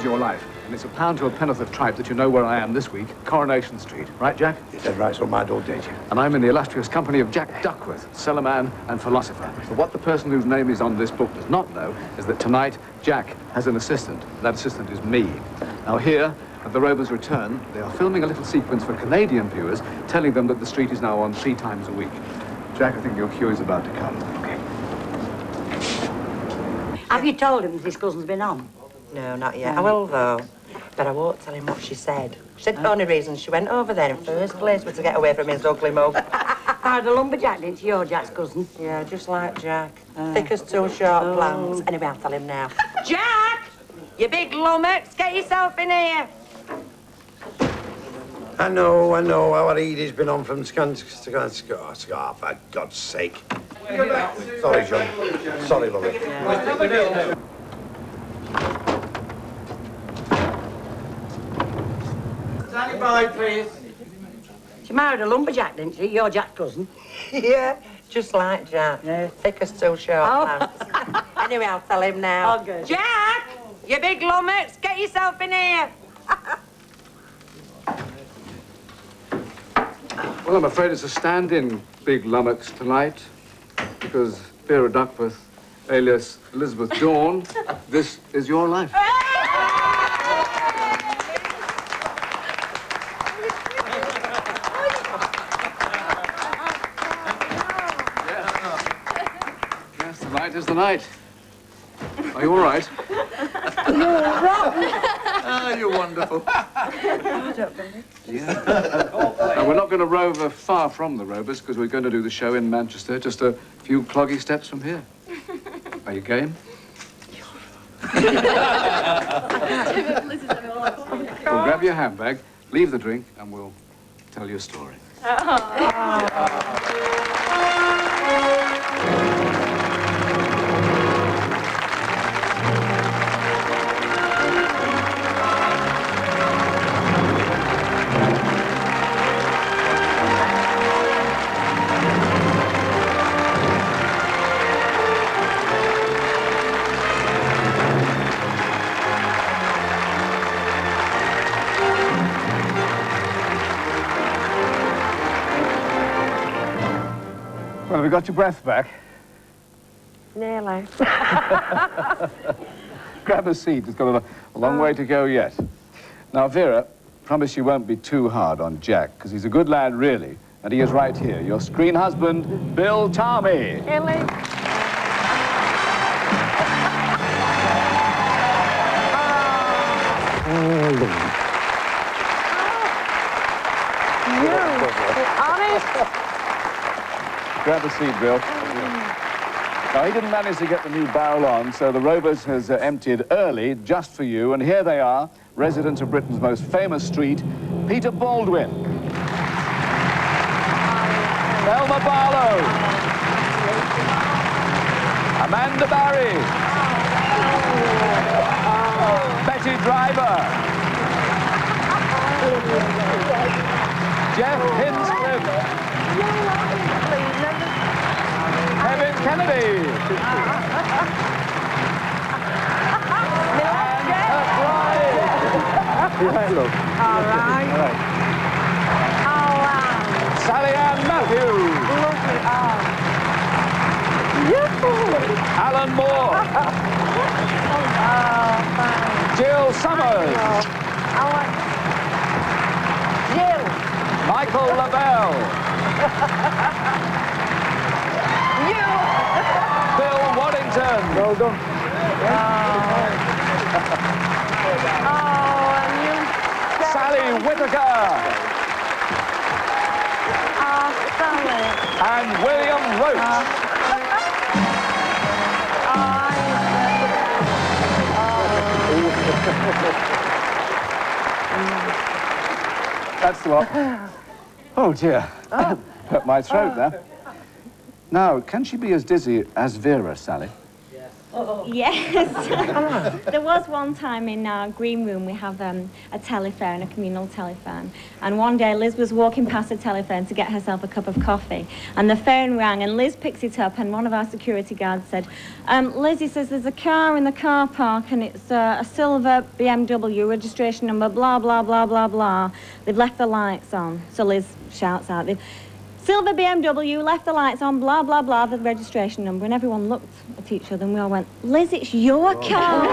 is your life, and it's £1 to a penn'orth of tripe that you know where I am this week, Coronation Street. Right, Jack? You said right, so my don't date you. And I'm in the illustrious company of Jack Duckworth, cellarman and philosopher. But what the person whose name is on this book does not know is that tonight, Jack has an assistant. That assistant is me. Now here, at the Rover's return, they are filming a little sequence for Canadian viewers, telling them that the street is now on 3 times a week. Jack, I think your cue is about to come. Okay. Have you told him his cousin's been on? No, not yet. I will, though. But I won't tell him what she said. She said the only reason she went over there in first place was to get away from his ugly mug. Had a lumberjack, didn't she? You're Jack's cousin. Yeah, just like Jack. Thick as 2 short planks. Anyway, I'll tell him now. Jack! You big lummox, get yourself in here. I know. Our Edie's been on from Scar, for God's sake. Sorry, John. Sorry, lovely. Stand by, please. She married a lumberjack, didn't she? You're Jack's cousin. Yeah, just like Jack. Yeah. Thick as 2 short planks. Anyway, I'll tell him now. Oh, good. Jack! You big lummox, get yourself in here. Well, I'm afraid it's a stand-in, big lummox, tonight, because Vera Duckworth, alias Elizabeth Dawn, this is your life. Yes, tonight is the night. Are you all right? Oh, you're wonderful. Yeah. Now, we're not going to rove far from the Rovers because we're going to do the show in Manchester, just a few cloggy steps from here. Are you game? Well, grab your handbag, leave the drink, and we'll tell you a story. Well, have you got your breath back? Nearly. Grab a seat. It's got a long way to go yet. Now, Vera, promise you won't be too hard on Jack, because he's a good lad, really, and he is right here. Your screen husband, Bill Tarmy. Nearly. Grab a seat, Bill. Now, he didn't manage to get the new barrel on, so the Rovers has emptied early just for you, and here they are, residents of Britain's most famous street, Peter Baldwin. Thelma Barlow. Amanda Barry. Betty Driver. Jeff Hinscliffe. Kevin Kennedy. And Kurt Bride. Yeah, look. All right. Sally Ann Matthews. Alan Moore. Jill Summers. Jill. Michael Lavelle. Bill Waddington. Well done. Sally Whittaker. And William Roach. That's the lot. Oh, dear. Hurt my throat there. Now, can she be as dizzy as Vera, Sally? Yeah. Yes. There was one time in our green room we have a telephone, a communal telephone. And one day Liz was walking past the telephone to get herself a cup of coffee. And the phone rang and Liz picks it up and one of our security guards said, Lizzie says there's a car in the car park and it's a silver BMW, registration number, blah, blah, blah, blah, blah. They've left the lights on. So Liz shouts out, silver BMW, left the lights on, blah, blah, blah, the registration number. And everyone looked at each other and we all went, Liz, it's your car.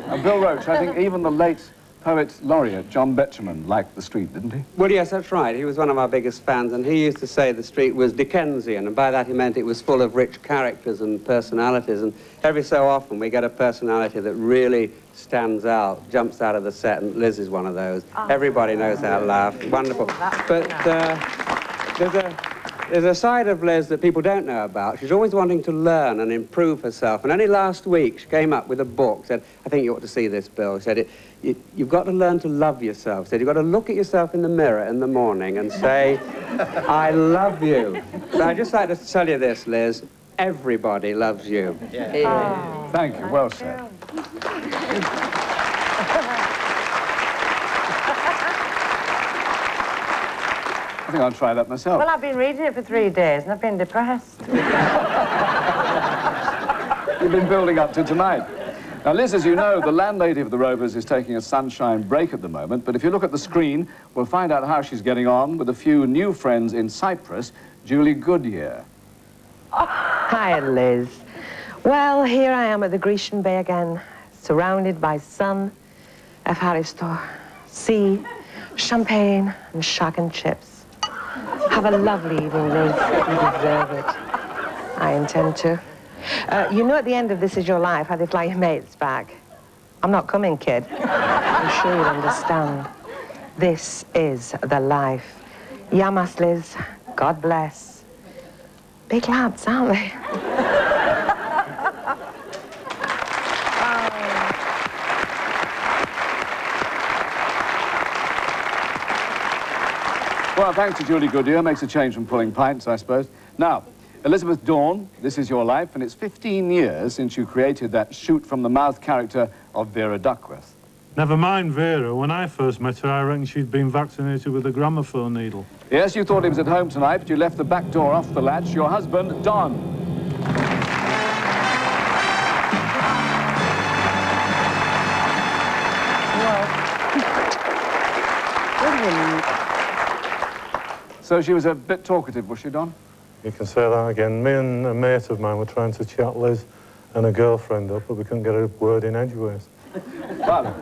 And Bill Roach, I think even the late poet laureate John Betjeman liked the street, didn't he? Well, yes, that's right. He was one of our biggest fans, and he used to say the street was Dickensian, and by that he meant it was full of rich characters and personalities, and every so often we get a personality that really stands out, jumps out of the set, and Liz is one of those. Everybody knows how to laugh. Wonderful. But there's a side of Liz that people don't know about. She's always wanting to learn and improve herself, and only last week she came up with a book, said, I think you ought to see this, Bill. She said, you've got to learn to love yourself. She said, you've got to look at yourself in the mirror in the morning and say, I love you. So I'd just like to tell you this, Liz, everybody loves you. Yeah. Thank you, well said. I think I'll try that myself. Well, I've been reading it for 3 days and I've been depressed. You've been building up to tonight. Now, Liz, as you know, the landlady of the Rovers is taking a sunshine break at the moment, but if you look at the screen, we'll find out how she's getting on with a few new friends in Cyprus, Julie Goodyear. Hi, Liz. Well, here I am at the Grecian Bay again, surrounded by sun, Epharisto, sea, champagne, and shark and chips. Have a lovely evening, Liz. You deserve it. I intend to. You know at the end of This Is Your Life how they fly your mates back. I'm not coming, kid. I'm sure you'll understand. This is the life. Yamas, Liz. God bless. Big lads, aren't they? Well, thanks to Julie Goodyear. Makes a change from pulling pints, I suppose. Now, Elizabeth Dawn, This Is Your Life, and it's 15 years since you created that shoot-from-the-mouth character of Vera Duckworth. Never mind Vera. When I first met her, I reckon she'd been vaccinated with a gramophone needle. Yes, you thought he was at home tonight, but you left the back door off the latch. Your husband, Don. So she was a bit talkative, was she, Don? You can say that again. Me and a mate of mine were trying to chat Liz and a girlfriend up, but we couldn't get a word in edgeways. Well,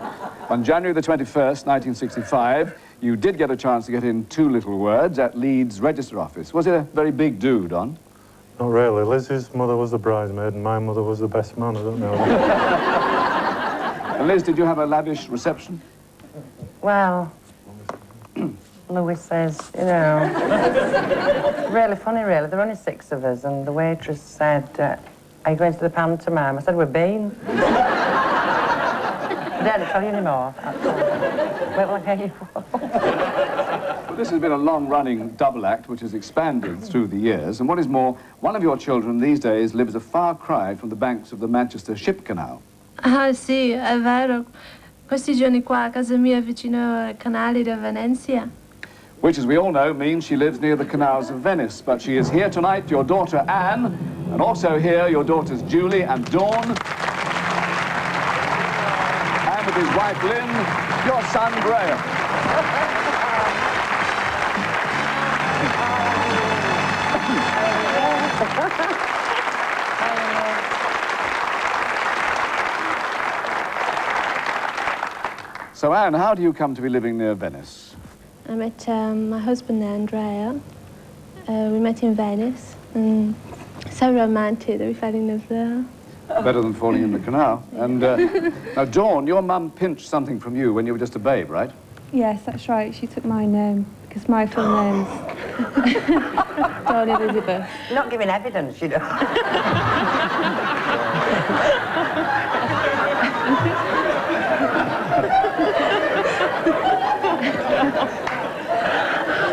on January the 21st, 1965, you did get a chance to get in 2 little words at Leeds Register Office. Was it a very big do, Don? Not really. Liz's mother was the bridesmaid and my mother was the best man. I don't know. And Liz, did you have a lavish reception? Well, Louis says, you know, really funny, really. There were only 6 of us, and the waitress said, are you going to the pantomime? I said, we've been. I daren't tell you anymore. Wait till I get you. Well, this has been a long-running double act which has expanded through the years, and what is more, one of your children these days lives a far cry from the banks of the Manchester Ship Canal. Ah, sì, è vero. Questi giorni qua a casa mia vicino ai canali di Venezia. Which, as we all know, means she lives near the canals of Venice. But she is here tonight, your daughter Anne, and also here your daughters Julie and Dawn, and with his wife Lynn, your son Graham. So, Anne, how do you come to be living near Venice? I met my husband there, Andrea. We met in Venice, and so romantic that we fell in love there. Better than falling in the canal. And now, Dawn, your mum pinched something from you when you were just a babe, right? Yes, that's right. She took my name because my full name's Dawn Elizabeth. Not giving evidence, you know.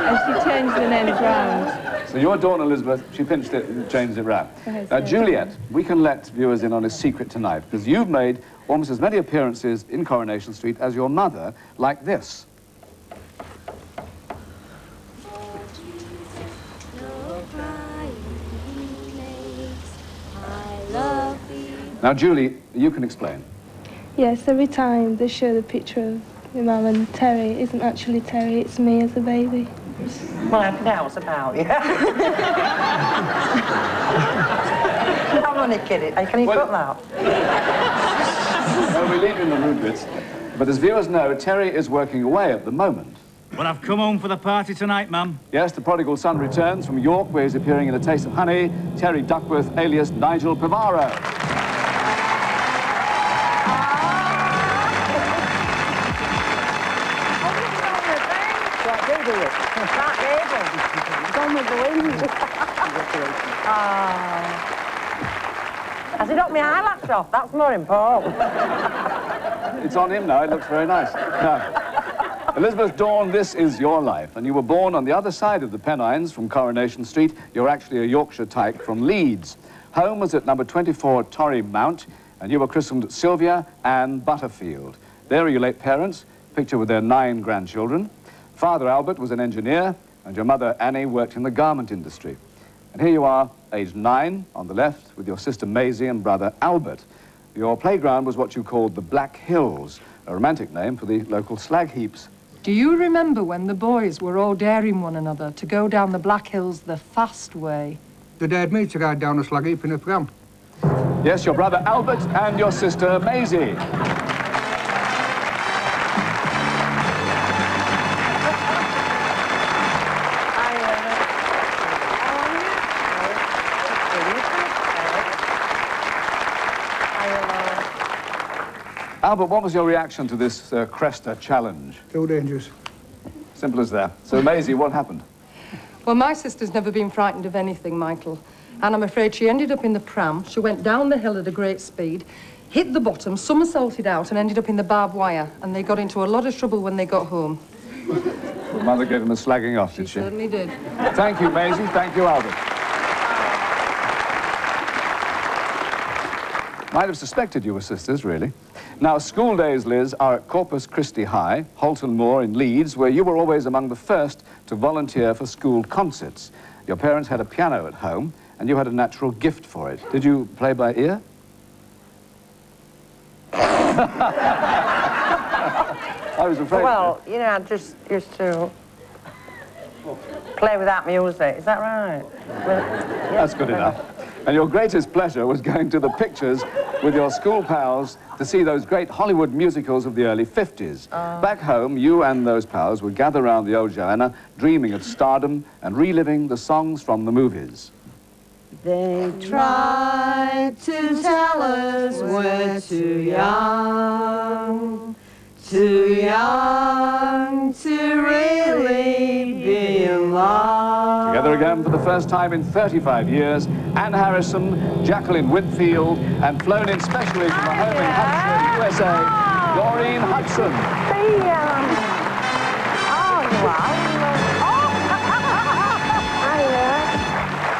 And she changed the names round. So So you're Dawn Elizabeth. She pinched it and changed it round. Now, Juliet, we can let viewers in on a secret tonight, because you've made almost as many appearances in Coronation Street as your mother, like this. Now, Julie, you can explain. Yes, every time they show the picture of my mum and Terry, it isn't actually Terry, it's me as a baby. Well, everything else about you. I'm only kidding. Can you put that? Well, we leave in the rude bits. But as viewers know, Terry is working away at the moment. Well, I've come home for the party tonight, Mum. Yes, the prodigal son returns from York, where he's appearing in A Taste of Honey. Terry Duckworth, alias Nigel Pivaro. Has he knocked my eyelashes off? That's more important. It's on him now. It looks very nice. Now, Elizabeth Dawn, this is your life, and you were born on the other side of the Pennines from Coronation Street. You're actually a Yorkshire tyke from Leeds. Home was at number 24 Torry Mount, and you were christened Sylvia Ann Butterfield. There are your late parents, pictured with their 9 grandchildren. Father Albert was an engineer, and your mother Annie worked in the garment industry. And here you are, aged 9, on the left, with your sister Maisie and brother Albert. Your playground was what you called the Black Hills, a romantic name for the local slag heaps. Do you remember when the boys were all daring one another to go down the Black Hills the fast way? They dared me to ride down a slag heap in a pram. Yes, your brother Albert and your sister Maisie. Albert, what was your reaction to this Cresta challenge? Too dangerous. Simple as that. So, Maisie, what happened? Well, my sister's never been frightened of anything, Michael. And I'm afraid she ended up in the pram. She went down the hill at a great speed, hit the bottom, somersaulted out, and ended up in the barbed wire. And they got into a lot of trouble when they got home. Your mother gave them a slagging off, did she? She certainly did. Thank you, Maisie. Thank you, Albert. Might have suspected you were sisters, really. Now, school days, Liz, are at Corpus Christi High, Halton Moor in Leeds, where you were always among the first to volunteer for school concerts. Your parents had a piano at home, and you had a natural gift for it. Did you play by ear? I was afraid. Well, you know, I just used to play without music. Is that right? That's good enough. And your greatest pleasure was going to the pictures with your school pals to see those great Hollywood musicals of the early 50s. Back home, you and those pals would gather around the old Joanna, dreaming of stardom and reliving the songs from the movies. They tried to tell us we're too young to really be in love. Together again for the first time in 35 years, Anne Harrison, Jacqueline Whitfield, and flown in specially from a home in Hampshire, USA, Doreen Hudson.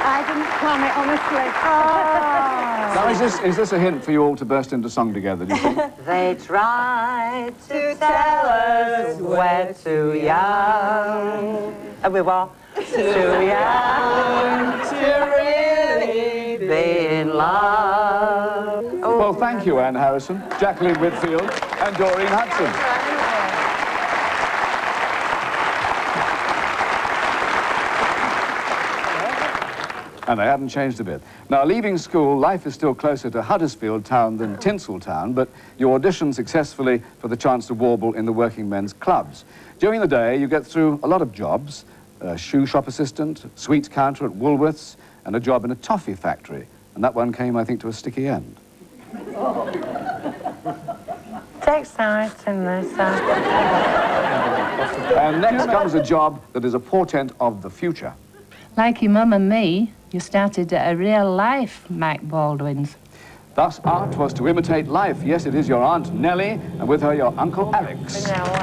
I didn't plan it, honestly. Now, is this a hint for you all to burst into song together, do you think? They tried to tell us we're too young. And we were Too young to really be in love. Well, thank you, Anne Harrison, Jacqueline Whitfield, and Doreen Hudson. And they haven't changed a bit. Now, leaving school, life is still closer to Huddersfield Town than Tinseltown, but you audition successfully for the chance to warble in the working men's clubs. During the day, you get through a lot of jobs, shoe shop assistant, sweets counter at Woolworths, and a job in a toffee factory. And that one came, I think, to a sticky end. It's exciting, this. And next comes a job that is a portent of the future. Like your mum and me, you started at a real-life Mike Baldwin's. Thus, art was to imitate life. Yes, it is your Aunt Nellie, and with her your Uncle Alex. Hello.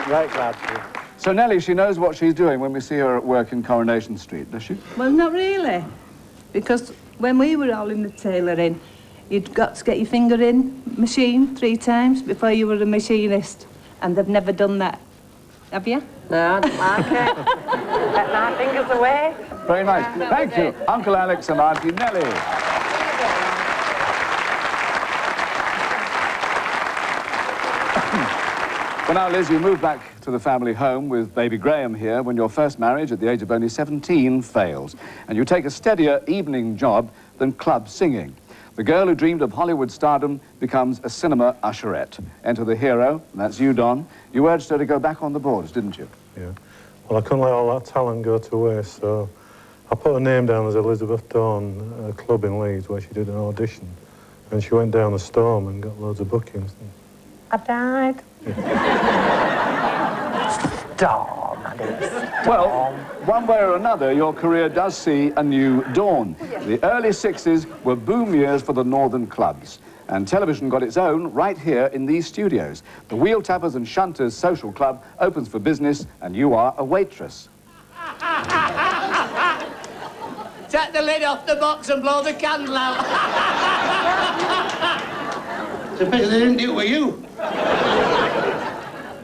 Right, glad to. So, Nellie, she knows what she's doing when we see her at work in Coronation Street, does she? Well, not really. Because when we were all in the tailoring, you'd got to get your finger in machine 3 times before you were a machinist. And they've never done that. Have you? No, I don't like it. Let my fingers away. Very nice. Thank you, Uncle Alex and Auntie Nellie. Well, now, Liz, you moved back to the family home with baby Graham here when your first marriage at the age of only 17 fails, and you take a steadier evening job than club singing. The girl who dreamed of Hollywood stardom becomes a cinema usherette. Enter the hero, and that's you, Don. You urged her to go back on the boards, didn't you? Yeah. Well, I couldn't let all that talent go to waste, so I put her name down as Elizabeth Dawn at a club in Leeds where she did an audition, and she went down the storm and got loads of bookings. I died. Storm. Well, one way or another, your career does see a new dawn. The early 60s were boom years for the northern clubs, and television got its own right here in these studios. The Wheel Tappers and Shunters Social Club opens for business, and you are a waitress. Take the lid off the box and blow the candle out. It's a pity they didn't do it with you.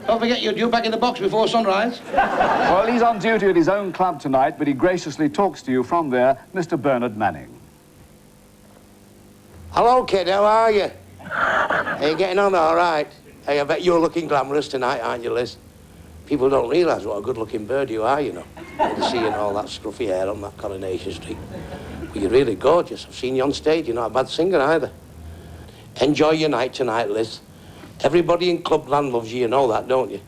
Don't forget you're due back in the box before sunrise. Well, he's on duty at his own club tonight, but he graciously talks to you from there, Mr. Bernard Manning. Hello, kid, how are you? Are you getting on all right? Hey, I bet you're looking glamorous tonight, aren't you, Liz? People don't realise what a good-looking bird you are, you know. Seeing all that scruffy hair on that Coronation Street. But you're really gorgeous. I've seen you on stage. You're not a bad singer either. Enjoy your night tonight, Liz. Everybody in Clubland loves you, you know that, don't you?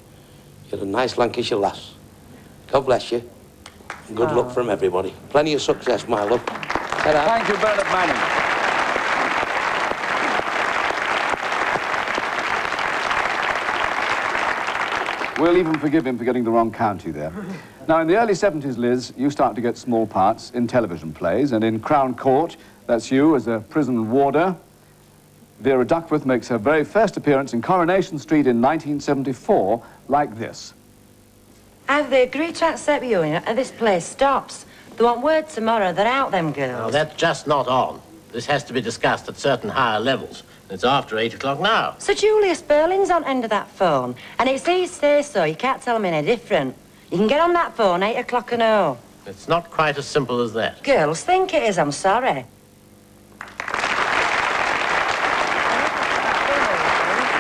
You're a nice Lancashire lass. God bless you. And good luck from everybody. Plenty of success, my love. Thank you, Bernard Manning. We'll even forgive him for getting the wrong county there. Now, in the early 70s, Liz, you start to get small parts in television plays, and in Crown Court, that's you as a prison warder. Vera Duckworth makes her very first appearance in Coronation Street in 1974, like this. Have they agreed to accept you and this place stops? They want word tomorrow, they're out, them girls. No, that's just not on. This has to be discussed at certain higher levels. It's after 8 o'clock now. Sir Julius Berlin's on end of that phone, and it's his say-so, you can't tell him any different. You can get on that phone 8 o'clock and oh. It's not quite as simple as that. Girls think it is, I'm sorry.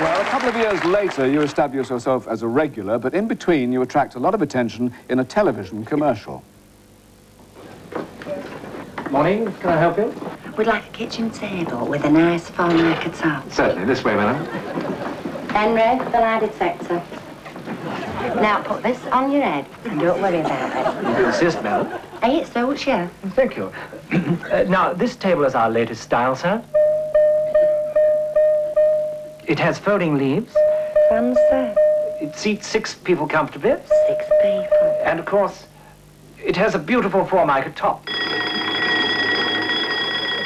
Well, a couple of years later, you establish yourself as a regular, but in between, you attract a lot of attention in a television commercial. Morning, can I help you? We'd like a kitchen table with a nice formica top. Certainly, this way, madam. Henry, the lie detector. Now put this on your head and don't worry about it. You insist, madam. Hey, it suits you. Thank you. Now, this table is our latest style, sir. It has folding leaves. Fancy. It seats 6 people comfortably. 6 people. And, of course, it has a beautiful formica top.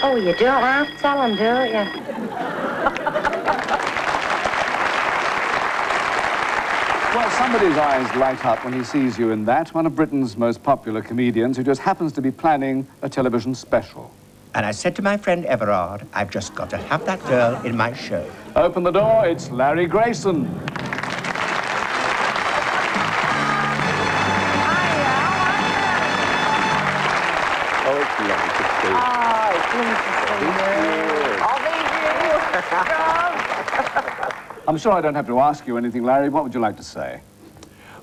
Oh, you don't have to tell them, don't you? Well, somebody's eyes light up when he sees you in that. One of Britain's most popular comedians who just happens to be planning a television special. And I said to my friend Everard, I've just got to have that girl in my show. Open the door, it's Larry Grayson. Oh, it's lovely to see you. Oh, it's lovely to see you. I'm sure I don't have to ask you anything, Larry. What would you like to say?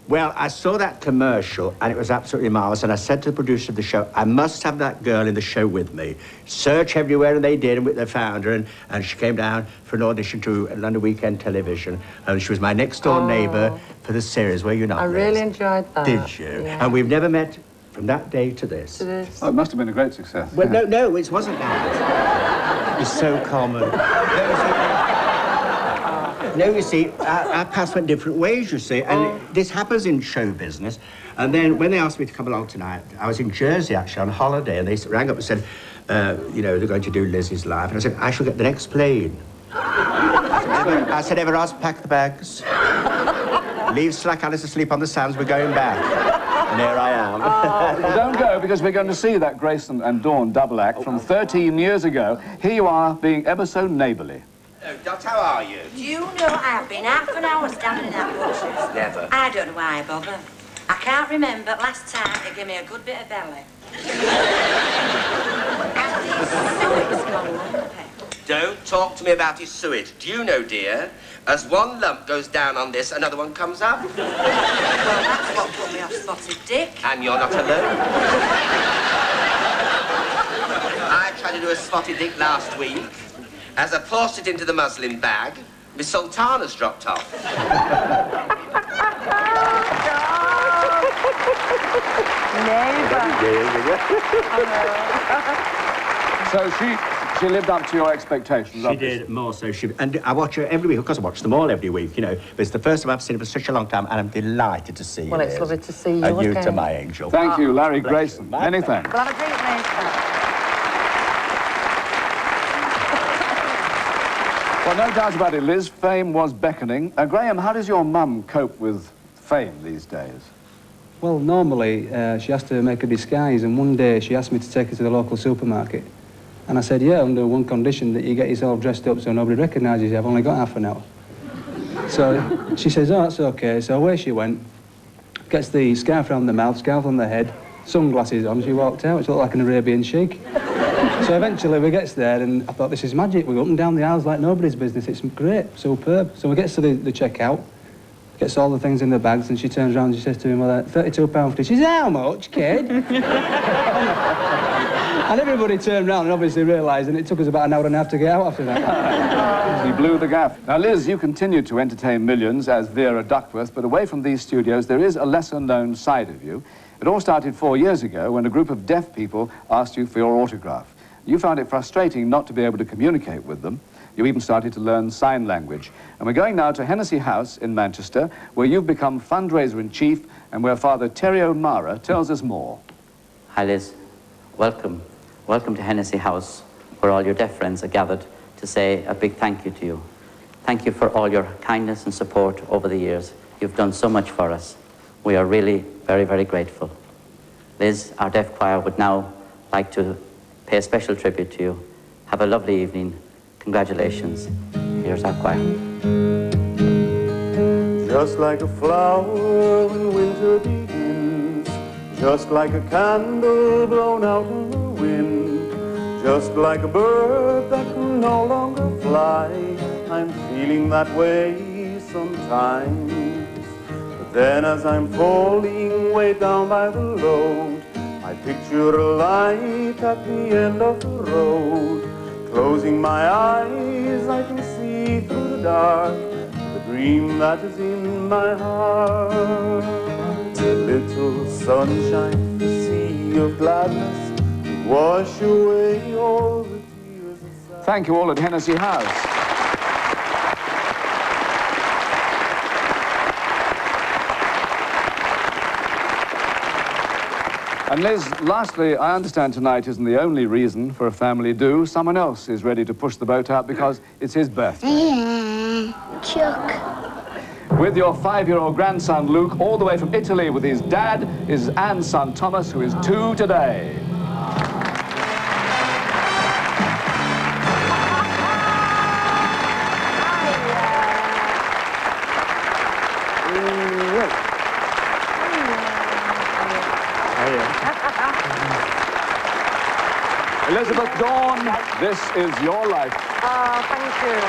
Well, I saw that commercial, and it was absolutely marvellous, and I said to the producer of the show, I must have that girl in the show with me. Search everywhere, and they did, and they found her, and she came down for an audition to London Weekend Television, and she was my next-door neighbour for the series, were you not, I Liz? really enjoyed that. Did you? Yeah. And we've never met from that day to this. Oh, it must have been a great success. Well, no, it wasn't that. It's so common. No, you see, our paths went different ways, you see, and this happens in show business. And then when they asked me to come along tonight, I was in Jersey, actually, on holiday, and they rang up and said, you know, they're going to do Lizzie's live. And I said, I shall get the next plane. I said, ever ask pack the bags? Leave Slack Alice asleep on the sands, we're going back. And here I am. Well, don't go, because we're going to see that Grace and Dawn double act from 13 years ago. Here you are, being ever so neighbourly. Oh, Dot, how are you? Do you know I've been half an hour standing in that butcher's? Never. I don't know why I bother. I can't remember last time they gave me a good bit of belly. Don't talk to me about his suet. Do you know, dear, as one lump goes down on this, another one comes up? Well, that's what put me off Spotted Dick. And you're not alone. I tried to do a Spotted Dick last week. As I forced it into the muslin bag, Miss Sultana's dropped off. So she lived up to your expectations, She did, more so. And I watch her every week. Of course, I watch them all every week, you know. But it's the first time I've seen her for such a long time, and I'm delighted to see you. Well, it's lovely to see you And you again. to my angel. Thank you, Larry Bless Grayson. you. Many thanks. Well, have a drink later. Well, no doubt about it, Liz, fame was beckoning. Graham, how does your mum cope with fame these days? Well, normally she has to make a disguise, and one day she asked me to take her to the local supermarket. And I said, yeah, under one condition, that you get yourself dressed up so nobody recognises you. I've only got half an hour. So she says, oh, that's okay. So away she went, gets the scarf around the mouth, scarf on the head, sunglasses on. She walked out. She looked like an Arabian sheik. So eventually we gets there, and I thought, this is magic. We go up and down the aisles like nobody's business. It's great, superb. So we get to the checkout, gets all the things in the bags, and she turns around and she says to him, well, £32.50. She says, how much, kid? And everybody turned around and obviously realised, and it took us about an hour and a half to get out after that. He blew the gaff. Now, Liz, you continue to entertain millions as Vera Duckworth, but away from these studios, there is a lesser-known side of you. It all started 4 years ago when a group of deaf people asked you for your autograph. You found it frustrating not to be able to communicate with them. You even started to learn sign language. And we're going now to Hennessy House in Manchester, where you've become fundraiser-in-chief and where Father Terry O'Mara tells us more. Hi, Liz. Welcome. Welcome to Hennessy House, where all your deaf friends are gathered to say a big thank you to you. Thank you for all your kindness and support over the years. You've done so much for us. We are really very, very grateful. Liz, our deaf choir would now like to pay a special tribute to you. Have a lovely evening. Congratulations. Here's our choir. Just like a flower when winter begins, just like a candle blown out in the wind, just like a bird that can no longer fly, I'm feeling that way sometimes. But then as I'm falling way down by the road, I picture a light at the end of the road. Closing my eyes, I can see through the dark the dream that is in my heart. A little sunshine, a sea of gladness, wash away all the tears of sadness. Thank you all at Hennessy House. And Liz, lastly, I understand tonight isn't the only reason for a family do. Someone else is ready to push the boat out because it's his birthday. Yeah, Chuck. With your 5-year-old grandson, Luke, all the way from Italy with his dad, is Anne's son, Thomas, who is 2 today. Elizabeth Dawn, this is your life. Oh, thank you.